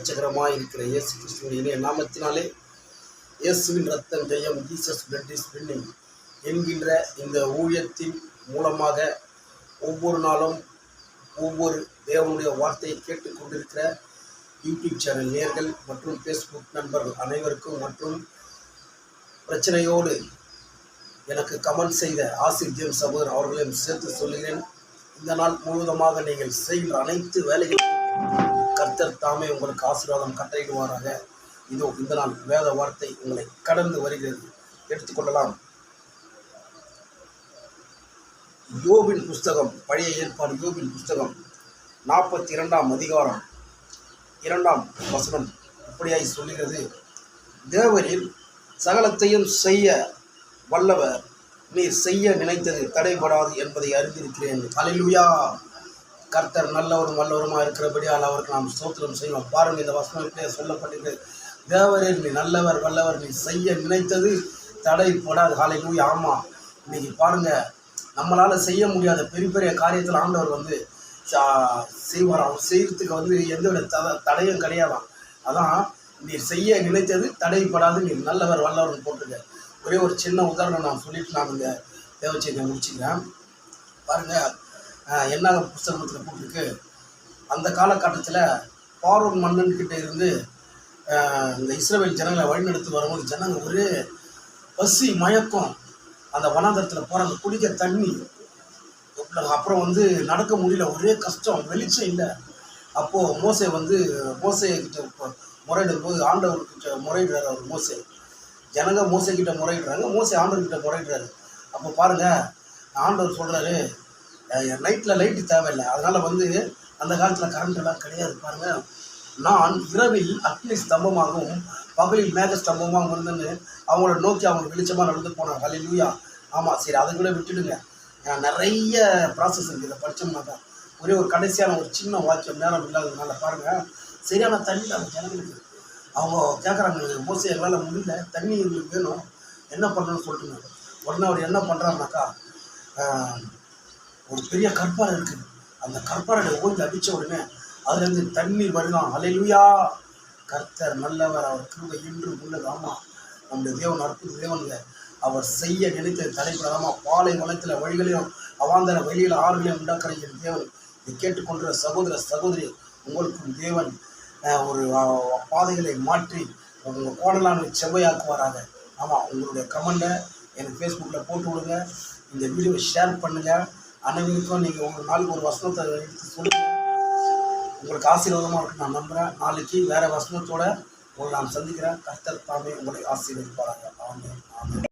ரட்சகரமாக இருக்கிற இயேசு கிறிஸ்துவின் இணைய நாமத்தினாலே இயேசுவின் ரத்தம் ஜெயம், ஜீசஸ் பிளட் இஸ் வின்னிங் என்கின்ற இந்த ஊழியத்தின் மூலமாக ஒவ்வொரு நாளும் ஒவ்வொரு தேவனுடைய வார்த்தையை கேட்டுக்கொண்டிருக்கிற யூடியூப் சேனல் நேயர்கள் மற்றும் ஃபேஸ்புக் நண்பர்கள் அனைவருக்கும் மற்றும் பிரச்சனையோடு எனக்கு கமெண்ட் செய்த ஆசிர் ஜேம்ஸ் சகோதரர் அவர்களையும் சேர்த்து சொல்லுகிறேன். இந்த நாள் முழுவதுமாக நீங்கள் செய்கிற அனைத்து வேலைகளும் கர்த்தர் தாமே உங்களுக்கு ஆசீர்வாதம் கட்டளையிடுவாராக. இதோ இந்த நாள் வேத வார்த்தை உங்களை கடந்து வருகிறது. எடுத்துக்கொள்ளலாம். யோபின் புஸ்தகம், பழைய ஏற்பாடு யோபின் புஸ்தகம் 42ஆம் அதிகாரம் 2ஆம் வசனம் இப்படியாய் சொல்லுகிறது. தேவரில் சகலத்தையும் செய்ய வல்லவர், நீர் செய்ய நினைத்தது தடைபடாது என்பதை அறிந்திருக்கிறேன். அல்லேலூயா. கர்த்தர் நல்லவரும் வல்லவருமாக இருக்கிறபடியால் அவருக்கு நாம் ஸ்தோத்திரம் செய்வோம். பாருங்கள், இந்த வசனத்திலே சொல்லப்பட்டிருக்கிறது, தேவரில் நீ நல்லவர் வல்லவர், நீ செய்ய நினைத்தது தடைபடாது. அல்லேலூயா. ஆமாம், இன்னைக்கு பாருங்கள், நம்மளால் செய்ய முடியாத பெரிய பெரிய காரியத்தில் ஆண்டவர் செய்வார். அவர் செய்கிறதுக்கு எந்தவித தடையும் கிடையாதான். அதான் நீ செய்ய நினைத்தது தடைப்படாது, நீ நல்லவர் வல்லவர்னு போட்டிருக்க. ஒரே ஒரு சின்ன உதாரணம் நான் சொல்லிட்டு நான் இந்த தேவச்செய்தியை முடிச்சுக்கிறேன். பாருங்கள், என்ன புஸ்தகத்தில் போட்டிருக்கு, அந்த காலகட்டத்தில் பார்வோன் மன்னன்கிட்ட இருந்து இந்த இஸ்ரவேல் ஜனங்களை வழிநடத்தி வரும்போது ஜனங்க ஒரே பசி மயக்கம், அந்த வனாந்தரத்தில் போகிறாங்க, குடிக்க தண்ணி, அப்புறம் நடக்க முடியல, ஒரே கஷ்டம், வெளிச்சம் இல்லை. அப்போது மோசே கிட்ட முறையிடும் போது ஆண்டவர்கிட்ட முறையிடுறாரு. அவர் மோசே, ஜனங்க மோசை கிட்ட முறையிடுறாங்க, மோசை ஆண்டவர்கிட்ட முறையிடுறாரு. அப்போ பாருங்கள், ஆண்டவர் சொல்கிறாரு, நைட்டில் லைட்டு தேவையில்லை, அதனால் அந்த காலத்தில் கரண்ட்டெல்லாம் கிடையாது. பாருங்கள், நான் இரவில் அக்னி ஸ்தம்பமாகவும் பகலில் மேக ஸ்தம்பமாகவும் இருந்துன்னு அவங்கள நோக்கி அவங்க வெளிச்சமாக நடந்து போனாங்க. அல்லேலூயா. ஆமாம், சரி, அதை கூட விட்டுடுங்க, நிறைய ப்ராசஸ் இருக்குது, இதை படித்தோம்னாக்கா. ஒரே ஒரு கடைசியான ஒரு சின்ன வாக்கியம், நேரம் இல்லாததுனால பாருங்கள், சரியான தண்ணி அந்த ஜனங்களுக்கு அவங்க கேட்குறாங்க, மோசை எங்களால் முடியல, தண்ணி எங்களுக்கு வேணும், என்ன பண்ணுறோன்னு சொல்லிட்டுங்க. உடனே அவர் என்ன பண்ணுறாருனாக்கா, ஒரு பெரிய கற்பாறை இருக்குது, அந்த கற்பாறையை ஓய்ந்து அடித்த உடனே அதுலேருந்து தண்ணீர் வருதான். அல்லேலூயா. கர்த்தர் நல்லவர், அவர் கிருபை இன்று உள்ளது. ஆமாம், நம்முடைய தேவன் அற்புத தேவனுங்க. அவர் செய்ய நினைத்தது தடைப்படாதாமா. பாலை வளத்தில் வழிகளையும் அவாந்தர வெளியில் ஆறுகளையும் உண்டாக்குற என் தேவன். இதை கேட்டுக்கொண்ட சகோதர சகோதரி, உங்களுக்கும் தேவன் ஒரு பாதைகளை மாற்றி உங்கள் கோணலான செவ்வையாக்குவாராக. ஆமாம், உங்களுடைய கமெண்ட்டை எனக்கு ஃபேஸ்புக்கில் போட்டு விடுங்க, இந்த வீடியோவை ஷேர் பண்ணுங்கள். அனைவருக்கும் நீங்கள் உங்கள் நாளைக்கு ஒரு வசனத்தை எடுத்து சொல்லுங்கள். உங்களுக்கு ஆசீர்வாதமாக இருக்கு நான் நம்புகிறேன். நாளைக்கு வேறு வசனத்தோடு உங்களை நான் சந்திக்கிறேன். கர்த்தர் தாமே உங்களை ஆசீர்வதிப்பாராங்க. ஆமென். ஆமென்.